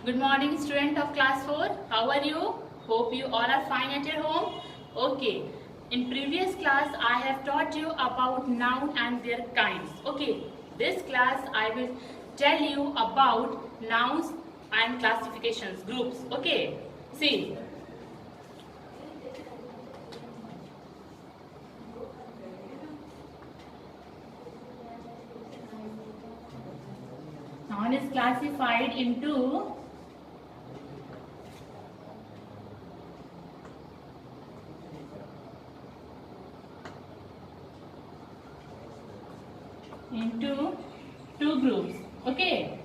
Good morning, student of class 4. How are you? Hope you all are fine at your home. Okay. In previous class, I have taught you about noun and their kinds. Okay. This class, I will tell you about nouns and classifications, groups. Okay. See. Noun is classified into two groups. Okay.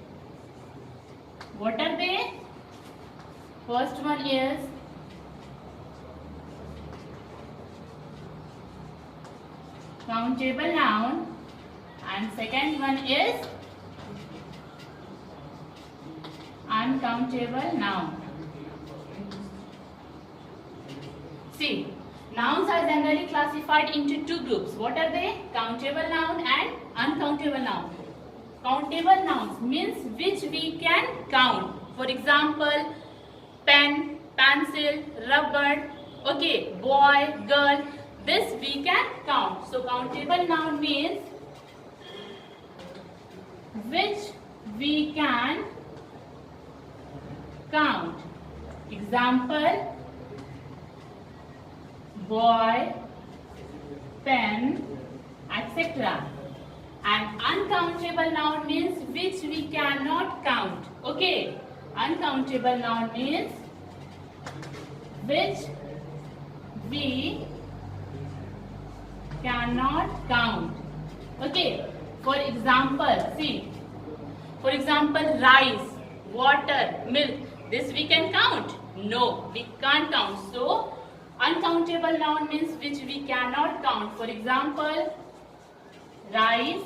What are they? First one is countable noun and second one is uncountable noun. See, nouns are generally classified into two groups. What are they? Countable noun and uncountable noun. Countable nouns means which we can count. For example, pen, pencil, rubber, okay, boy, girl. This we can count. So countable noun means which we can count. Example, boy, pen, etc. And uncountable noun means which we cannot count. Okay, uncountable noun means which we cannot count. Okay, for example, see, for example, rice, water, milk. This we can count? No, we can't count. So, uncountable noun means which we cannot count. For example, rice,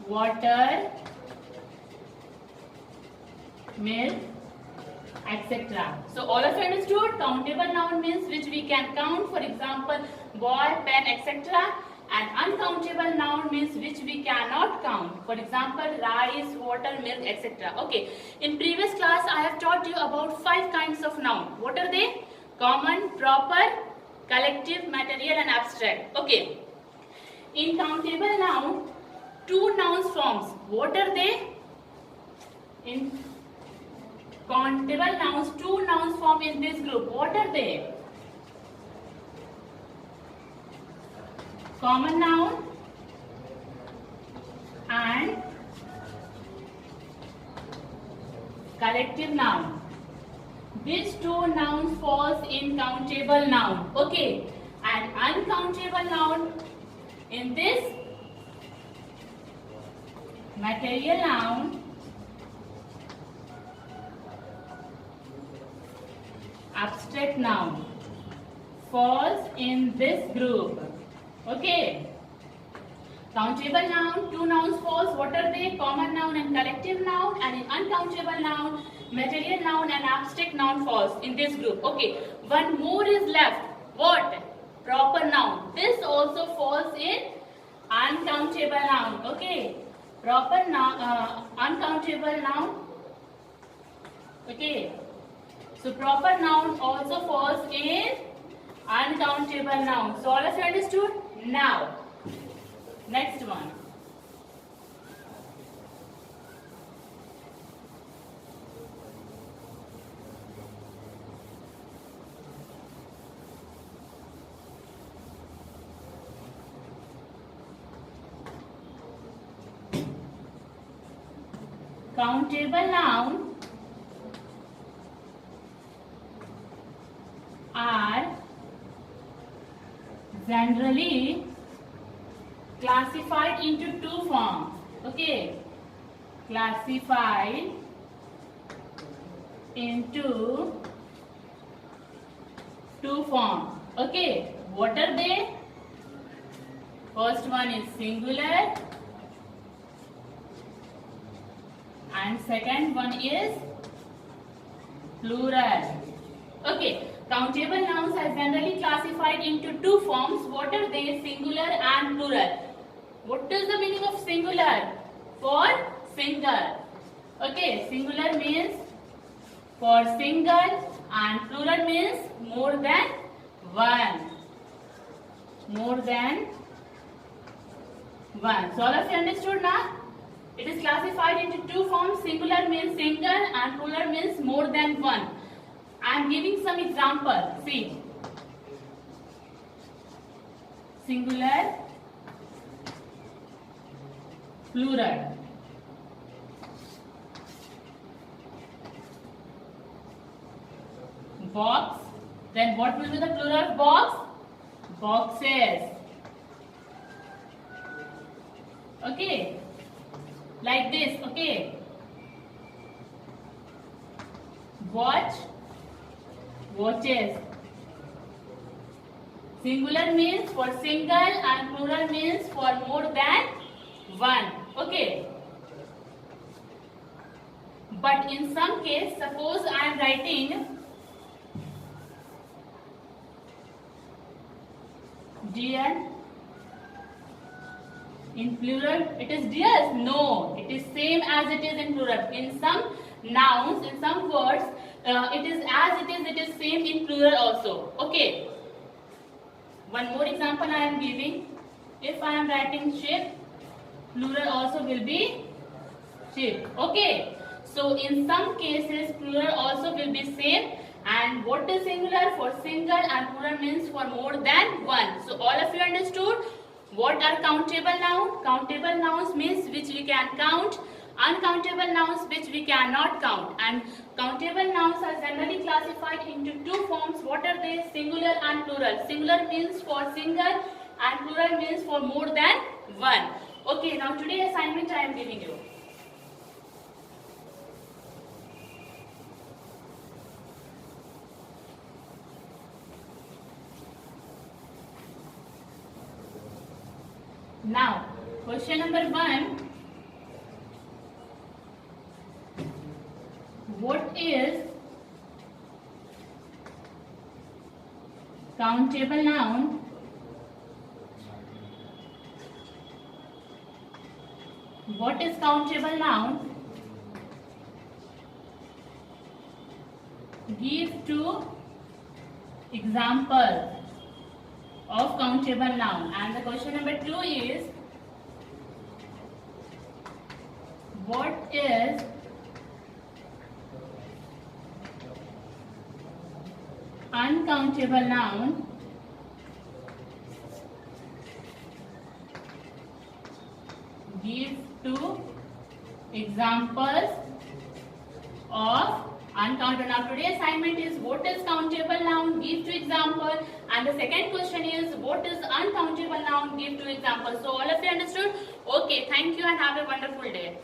water, milk, etc. So all of you understood? Countable noun means which we can count. For example, boy, pen, etc. And uncountable noun means which we cannot count. For example, rice, water, milk, etc. Okay. In previous class, I have taught you about 5 kinds of noun. What are they? Common, proper, collective, material, and abstract. Okay. In countable noun, 2 nouns forms. What are they? In countable nouns, 2 nouns form in this group. What are they? Common noun and collective noun. These 2 nouns falls in countable noun. Okay. And uncountable noun in this material noun, abstract noun falls in this group. Okay. Countable noun, 2 nouns falls. What are they? Common noun and collective noun. And in uncountable noun, material noun and abstract noun falls in this group. Okay. One more is left. What? Proper noun. This also falls in uncountable noun. Okay. Proper noun, uncountable noun. Okay. So proper noun also falls in uncountable noun. So all of you understood? Now, next one. Countable noun are generally classified into 2 forms. Okay, classified into 2 forms. Okay, what are they? First one is singular and second one is plural. Okay. Countable nouns are generally classified into 2 forms. What are they? Singular and plural. What is the meaning of singular? For single. Okay, singular means for single and plural means more than one. More than one. So all of you understood now? It is classified into two forms. Singular means single and plural means more than one. I am giving some example. See. Singular, plural. Box. Then what will be the plural of box? Boxes. Okay. Like this. Okay. Watch. Watches. Singular means for single and plural means for more than one. Okay. But in some case, suppose I am writing dear. In plural, it is dears. No, it is same as it is in plural. In some nouns, in some words, it is as it is same in plural also. Okay. One more example I am giving. If I am writing ship, plural also will be ship. Okay. So in some cases, plural also will be same. And what is singular? For single and plural means for more than one. So all of you understood? What are countable nouns? Countable nouns means which we can count. Uncountable nouns which we cannot count. And countable nouns are generally classified into two forms. What are they? Singular and plural. Singular means for single and plural means for more than one. Okay, now today's assignment I am giving you. Now, question number 1. What is countable noun? What is countable noun? Give two examples of countable noun. And the question number 2 is, what is uncountable noun? Give two examples of uncountable. Now today's assignment is what is countable noun? Give two examples. And the second question is what is uncountable noun? Give two examples. So all of you understood? Okay, thank you and have a wonderful day.